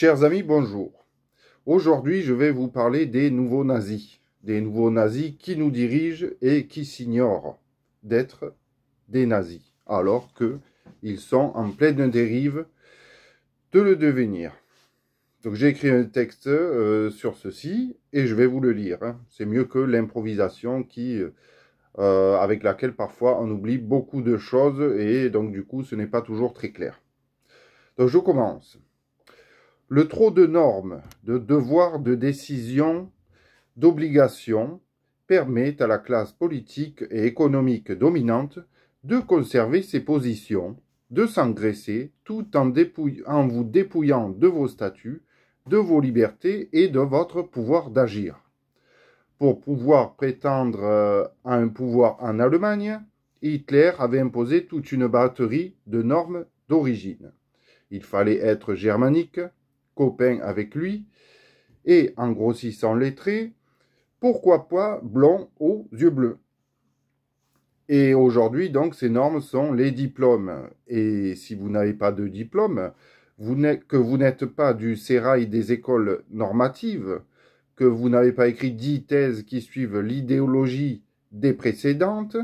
Chers amis, bonjour. Aujourd'hui, je vais vous parler des nouveaux nazis. Des nouveaux nazis qui nous dirigent et qui s'ignorent d'être des nazis, alors qu'ils sont en pleine dérive de le devenir. Donc j'ai écrit un texte sur ceci et je vais vous le lire. C'est mieux que l'improvisation avec laquelle parfois on oublie beaucoup de choses et donc du coup ce n'est pas toujours très clair. Donc je commence. Le trop de normes, de devoirs, de décisions, d'obligations permet à la classe politique et économique dominante de conserver ses positions, de s'engraisser tout en vous dépouillant de vos statuts, de vos libertés et de votre pouvoir d'agir. Pour pouvoir prétendre à un pouvoir en Allemagne, Hitler avait imposé toute une batterie de normes d'origine. Il fallait être germanique, copain avec lui, et en grossissant les traits, pourquoi pas blond aux yeux bleus. Et aujourd'hui, donc, ces normes sont les diplômes. Et si vous n'avez pas de diplôme, que vous n'êtes pas du sérail des écoles normatives, que vous n'avez pas écrit 10 thèses qui suivent l'idéologie des précédentes,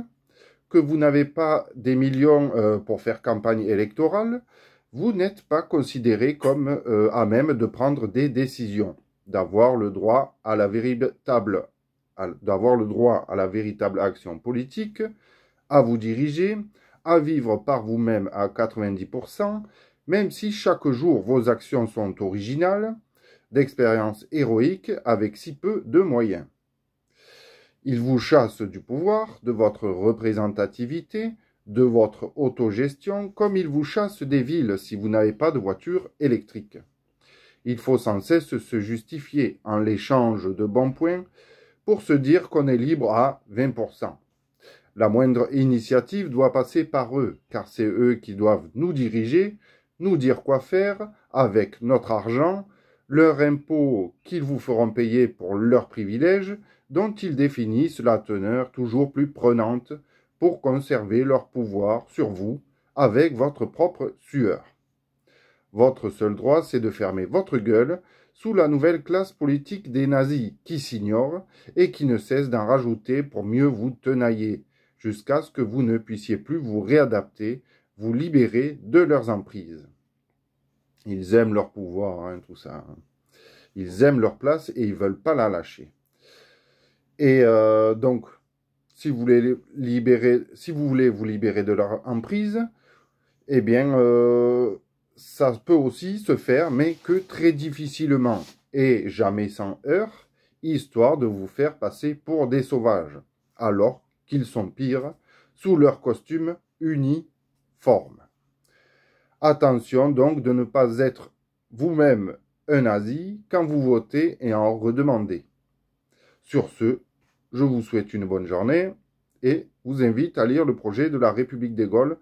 que vous n'avez pas des millions pour faire campagne électorale, vous n'êtes pas considéré comme à même de prendre des décisions, d'avoir le droit à la véritable action politique, à vous diriger, à vivre par vous-même à 90%, même si chaque jour vos actions sont originales, d'expériences héroïques avec si peu de moyens. Ils vous chassent du pouvoir, de votre représentativité, de votre autogestion, comme ils vous chassent des villes si vous n'avez pas de voiture électrique. Il faut sans cesse se justifier en l'échange de bons points pour se dire qu'on est libre à 20%. La moindre initiative doit passer par eux, car c'est eux qui doivent nous diriger, nous dire quoi faire avec notre argent, leurs impôts qu'ils vous feront payer pour leurs privilèges, dont ils définissent la teneur toujours plus prenante pour conserver leur pouvoir sur vous avec votre propre sueur. Votre seul droit, c'est de fermer votre gueule sous la nouvelle classe politique des nazis qui s'ignorent et qui ne cesse d'en rajouter pour mieux vous tenailler, jusqu'à ce que vous ne puissiez plus vous réadapter, vous libérer de leurs emprises. Ils aiment leur pouvoir, tout ça. Ils aiment leur place et ils ne veulent pas la lâcher. Et donc, si vous voulez vous libérer de leur emprise, eh bien, ça peut aussi se faire, mais que très difficilement et jamais sans heurts, histoire de vous faire passer pour des sauvages, alors qu'ils sont pires sous leur costume uniforme. Attention donc de ne pas être vous-même un nazi quand vous votez et en redemandez. Sur ce, je vous souhaite une bonne journée et vous invite à lire le projet de la République des Gaules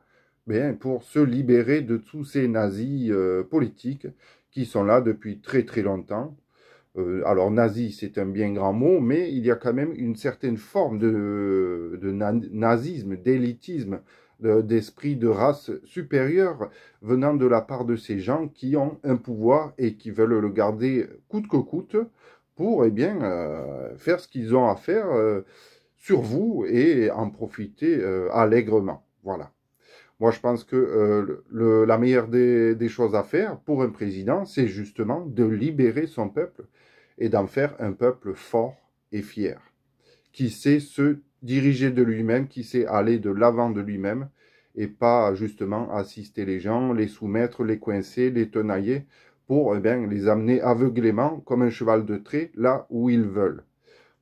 pour se libérer de tous ces nazis politiques qui sont là depuis très très longtemps. Alors nazi, c'est un bien grand mot, mais il y a quand même une certaine forme de nazisme, d'élitisme, d'esprit de race supérieure venant de la part de ces gens qui ont un pouvoir et qui veulent le garder coûte que coûte pour faire ce qu'ils ont à faire sur vous et en profiter allègrement. Voilà. Moi, je pense que la meilleure des choses à faire pour un président, c'est justement de libérer son peuple et d'en faire un peuple fort et fier, qui sait se diriger de lui-même, qui sait aller de l'avant de lui-même et pas justement assister les gens, les soumettre, les coincer, les tenailler pour les amener aveuglément comme un cheval de trait là où ils veulent.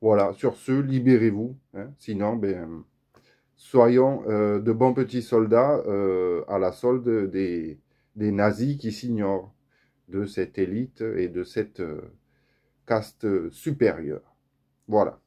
Voilà, sur ce, libérez-vous, sinon, soyons de bons petits soldats à la solde des nazis qui s'ignorent de cette élite et de cette caste supérieure. Voilà.